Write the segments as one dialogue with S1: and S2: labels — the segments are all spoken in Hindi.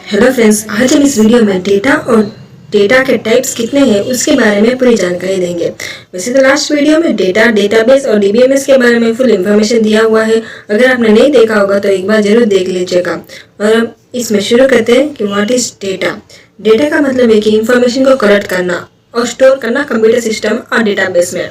S1: हेलो फ्रेंड्स, आज हम इस वीडियो में डेटा और डेटा के टाइप्स कितने हैं उसके बारे में पूरी जानकारी देंगे। वैसे तो लास्ट वीडियो में डेटा, डेटाबेस और डीबीएमएस के बारे में फुल इन्फॉर्मेशन दिया हुआ है। अगर आपने नहीं देखा होगा तो एक बार जरूर देख लीजिएगा। और हम इसमें शुरू करते हैं कि व्हाट इज डेटा। डेटा का मतलब है कि इंफॉर्मेशन को कलेक्ट करना और स्टोर करना कंप्यूटर सिस्टम और डेटाबेस में।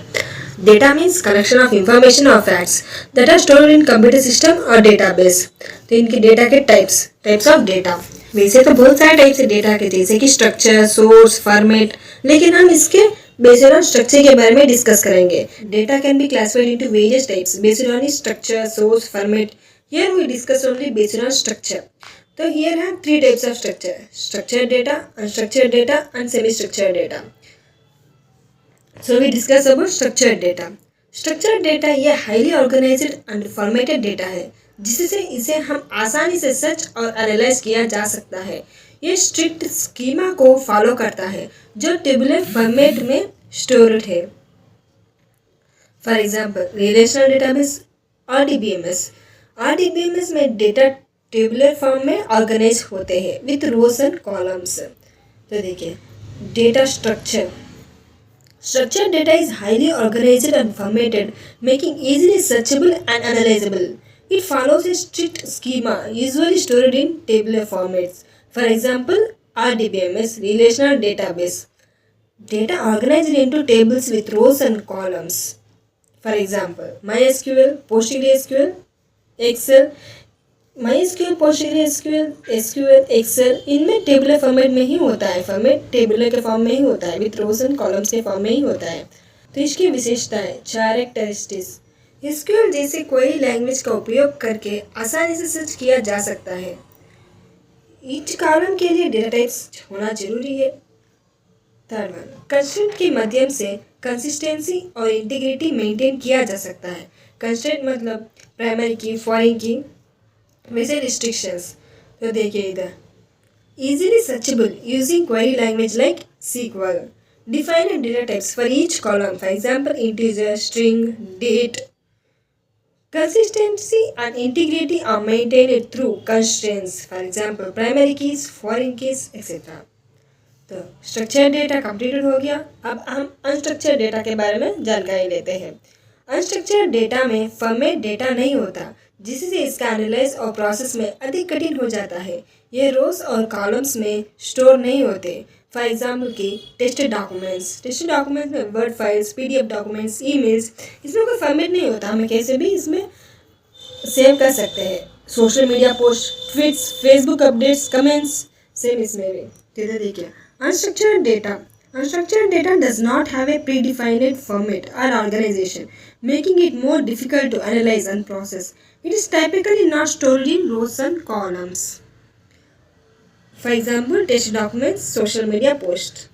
S1: Data means collection of information or facts that are stored in computer system और database। तो इनके डेटा के टाइप्स ऑफ डेटा। वैसे तो बहुत सारे टाइप्स है डेटा के, जैसे कि स्ट्रक्चर, सोर्स, फॉर्मेट, लेकिन हम इसके बेस्ड ऑन स्ट्रक्चर के बारे में डिस्कस करेंगे। Data can be classified into various types based on structure, source, format. Here we discuss only based on structure. तो here have three types of structure: structured data, unstructured data and semi-structured data. So we discuss about structured data. Structured data ये highly organized and formatted data है, जिससे इसे हम आसानी से सर्च और एनालाइज किया जा सकता है। ये स्ट्रिक्ट स्कीमा को फॉलो करता है जो टेबुलर फॉर्मेट में स्टोर्ड है। फॉर एग्जाम्पल रिलेशनल डेटाबेस और डीबीएमएस। डीबीएमएस में डेटा टेबुलर फॉर्म में ऑर्गेनाइज होते हैं विथ रोज एंड कॉलम्स। तो देखिए data structure. Structured data is highly organized and formatted, making easily searchable and analyzable. It follows a strict schema, usually stored in tabular formats. For example, RDBMS, Relational Database. Data organized into tables with rows and columns. For example, MySQL, PostgreSQL, Excel. MySQL, PostgreSQL, SQL, Excel, इनमें टेबुलर फॉर्मेट में ही होता है। फॉर्मेट टेबुलर के फॉर्म में ही होता है, विथ रोज एंड कॉलम्स के फॉर्म में ही होता है। तो इसकी विशेषताएं, कैरेक्टरिस्टिक्स। SQL जैसे कोई लैंग्वेज का उपयोग करके आसानी से सर्च किया जा सकता है। ईच कॉलम के लिए डेटा टाइप्स होना जरूरी है। थर्ड वन, कंस्ट्रेंट के माध्यम से कंसिस्टेंसी और इंटीग्रिटी मेंटेन किया जा सकता है। कंस्ट्रेंट मतलब प्राइमरी की, फॉरेन की। वैसे रिस्ट्रिक्शंस तो देखिए इधर easily searchable using query language like SQL. Define data types for each column. For example, integer, string, date. Consistency and integrity are maintained through constraints. For example, primary keys, foreign keys, etc. तो स्ट्रक्चर्ड डेटा कंप्लीटेड हो गया। अब हम अनस्ट्रक्चर्ड डेटा के बारे में जानकारी लेते हैं। अनस्ट्रक्चर्ड डेटा में फॉर्मेट डेटा नहीं होता, जिससे इसका एनालाइज और प्रोसेस में अधिक कठिन हो जाता है। ये रोज और कॉलम्स में स्टोर नहीं होते। फॉर एग्जाम्पल की टेक्स्ट डॉक्यूमेंट्स में word files, PDF documents, emails, इसमें कोई फॉर्मेट नहीं होता। हमें कैसे भी इसमें सेव कर सकते हैं। Social media post, tweets, Facebook updates, comments, same इसमें भी। तो देखिए unstructured data. Unstructured data does not have a predefined format or organization, making it more difficult to analyze and process. It is typically not stored in rows and columns. For example, text documents, social media posts.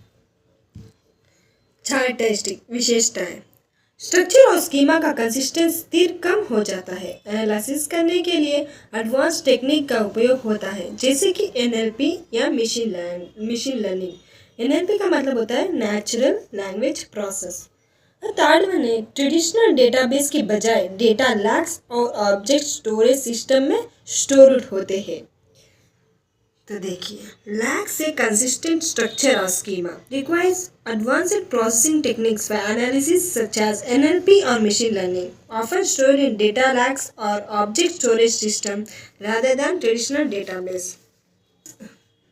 S1: Characteristic विशेषताएं। स्ट्रक्चर और स्कीमा का कंसिस्टेंस स्थिर कम हो जाता है। एनालिसिस करने के लिए एडवांस टेक्निक का उपयोग होता है, जैसे कि NLP या मशीन लर्निंग। NLP का मतलब होता है natural language process. Third one है ट्रेडिशनल डेटाबेस के बजाय डेटा लैक्स और ऑब्जेक्ट स्टोरेज सिस्टम में स्टोर्ड होते हैं। तो देखिए लैक्स ए कंसिस्टेंट स्ट्रक्चर और schema, requires advanced processing techniques for analysis such as NLP or machine learning, often stored in data lakes or object storage system rather than traditional database.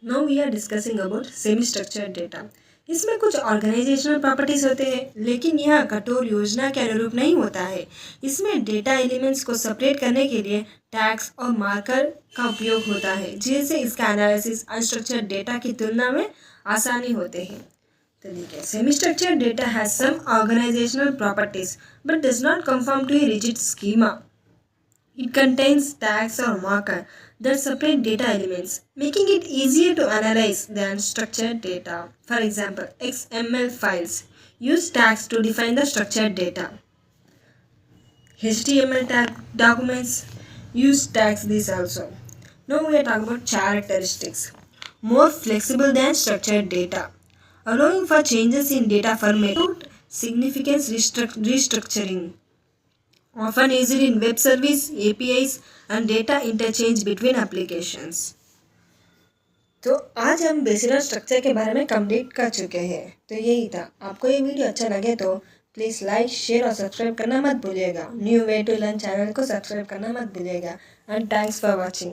S1: Now we are discussing about semi-structured data. इसमें कुछ ऑर्गेनाइजेशनल प्रॉपर्टीज होते हैं, लेकिन यह कठोर योजना के अनुरूप नहीं होता है। इसमें डेटा एलिमेंट्स को सेपरेट करने के लिए टैग्स और मार्कर का उपयोग होता है, जिससे इसका एनालिसिस अनस्ट्रक्चर्ड डेटा की तुलना में आसानी होते हैं। तो देखिए semi structured data has some organizational properties but does not conform to a rigid schema. It contains tags or marker that separate data elements, making it easier to analyze than structured data. For example, XML files use tags to define the structured data. HTML documents use tags this also. Now we are talking about characteristics. More flexible than structured data, allowing for changes in data format without significant restructuring. Often used in web service, APIs, and data interchange between applications. तो आज हम बेसिक स्ट्रक्चर के बारे में कंप्लीट कर चुके हैं। तो यही था। आपको ये वीडियो अच्छा लगे तो प्लीज़ लाइक, शेयर और सब्सक्राइब करना मत भूलिएगा। New way to learn channel को सब्सक्राइब करना मत भूलिएगा। And thanks for watching.